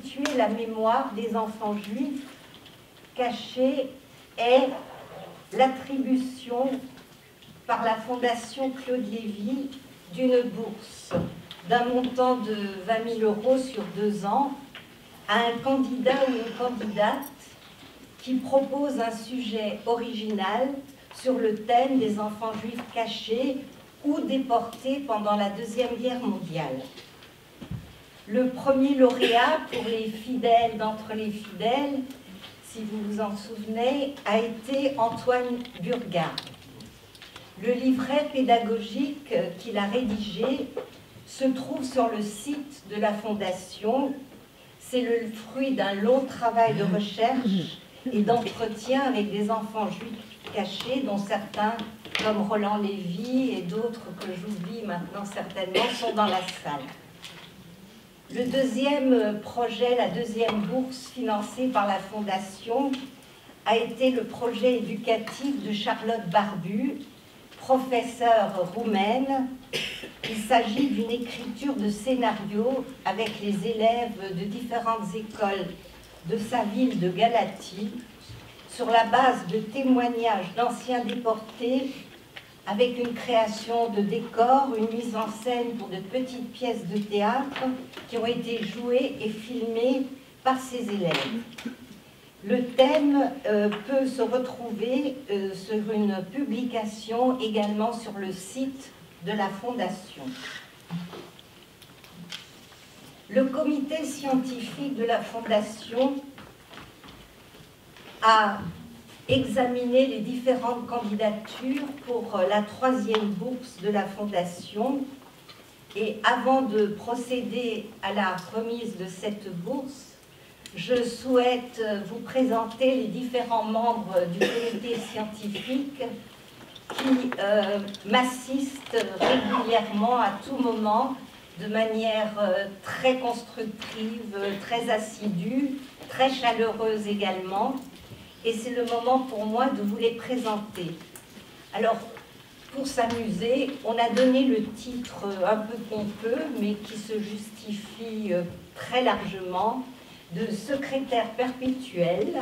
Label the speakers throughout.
Speaker 1: perpétuer la mémoire des enfants juifs cachés est l'attribution par la Fondation Claude Lévy d'une bourse d'un montant de 20 000 € sur 2 ans à un candidat ou une candidate qui propose un sujet original sur le thème des enfants juifs cachés ou déportés pendant la Deuxième Guerre mondiale. Le premier lauréat pour les fidèles d'entre les fidèles, si vous vous en souvenez, a été Antoine Burgard. Le livret pédagogique qu'il a rédigé se trouve sur le site de la Fondation. C'est le fruit d'un long travail de recherche et d'entretien avec des enfants juifs cachés, dont certains, comme Roland Lévy et d'autres que j'oublie maintenant certainement, sont dans la salle. Le deuxième projet, la deuxième bourse financée par la Fondation, a été le projet éducatif de Charlotte Barbu, professeure roumaine. Il s'agit d'une écriture de scénario avec les élèves de différentes écoles de sa ville de Galatie, sur la base de témoignages d'anciens déportés, avec une création de décors, une mise en scène pour de petites pièces de théâtre qui ont été jouées et filmées par ces élèves. Le thème peut se retrouver sur une publication également sur le site de la Fondation. Le comité scientifique de la Fondation a examiner les différentes candidatures pour la troisième bourse de la Fondation. Et avant de procéder à la remise de cette bourse, je souhaite vous présenter les différents membres du comité scientifique qui m'assistent régulièrement à tout moment de manière très constructive, très assidue, très chaleureuse également. Et c'est le moment pour moi de vous les présenter. Alors, pour s'amuser, on a donné le titre un peu pompeux, mais qui se justifie très largement, de secrétaire perpétuelle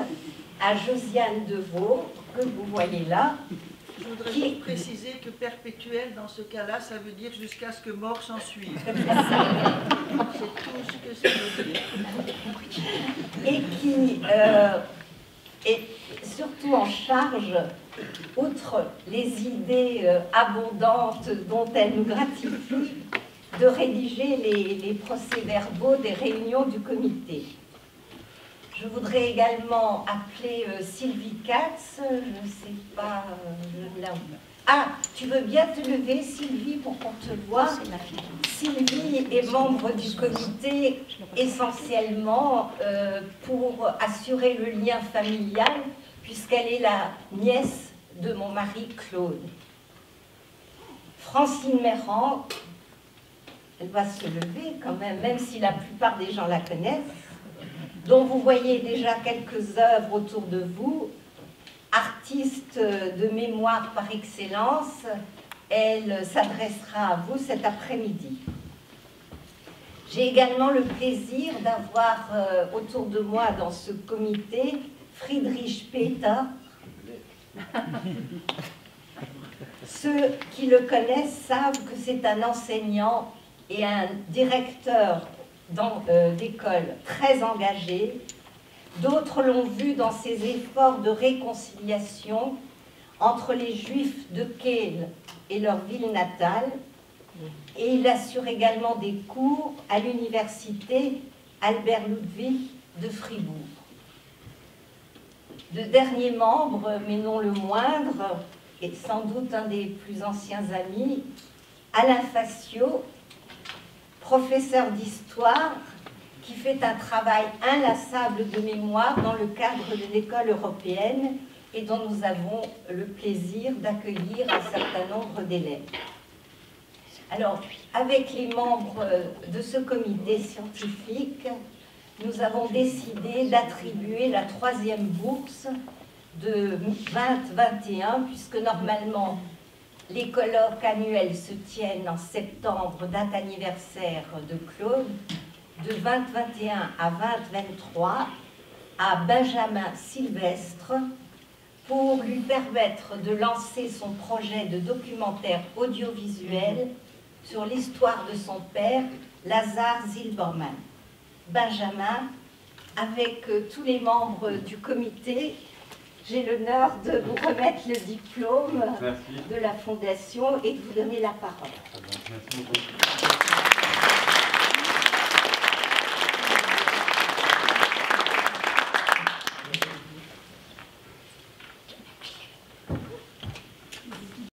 Speaker 1: à Josiane Deveau, que vous voyez là.
Speaker 2: Je voudrais juste préciser que perpétuel, dans ce cas-là, ça veut dire jusqu'à ce que mort s'en suive. C'est tout ce que ça veut dire.
Speaker 1: Et qui est surtout en charge, outre les idées abondantes dont elle nous gratifie, de rédiger les procès-verbaux des réunions du comité. Je voudrais également appeler Sylvie Katz, je ne sais pas, Ah, tu veux bien te lever, Sylvie, pour qu'on te voie? Sylvie est membre du comité essentiellement pour assurer le lien familial, puisqu'elle est la nièce de mon mari Claude. Francine Méran, elle va se lever quand même si la plupart des gens la connaissent, dont vous voyez déjà quelques œuvres autour de vous. Artiste de mémoire par excellence, elle s'adressera à vous cet après-midi. J'ai également le plaisir d'avoir autour de moi dans ce comité Friedrich Peter. Ceux qui le connaissent savent que c'est un enseignant et un directeur d'école très engagé. D'autres l'ont vu dans ses efforts de réconciliation entre les Juifs de Kehl et leur ville natale, et il assure également des cours à l'université Albert Ludwig de Fribourg. Le dernier membre, mais non le moindre, et sans doute un des plus anciens amis, Alain Facio, professeur d'histoire, qui fait un travail inlassable de mémoire dans le cadre de l'école européenne et dont nous avons le plaisir d'accueillir un certain nombre d'élèves. Alors, avec les membres de ce comité scientifique, nous avons décidé d'attribuer la troisième bourse de 2021, puisque normalement les colloques annuels se tiennent en septembre, date anniversaire de Claude, de 2021 à 2023 à Benjamin Sylvestre pour lui permettre de lancer son projet de documentaire audiovisuel sur l'histoire de son père, Lazare Zilberman. Benjamin, avec tous les membres du comité, j'ai l'honneur de vous remettre le diplôme de la Fondation et de vous donner la parole.
Speaker 3: Merci beaucoup.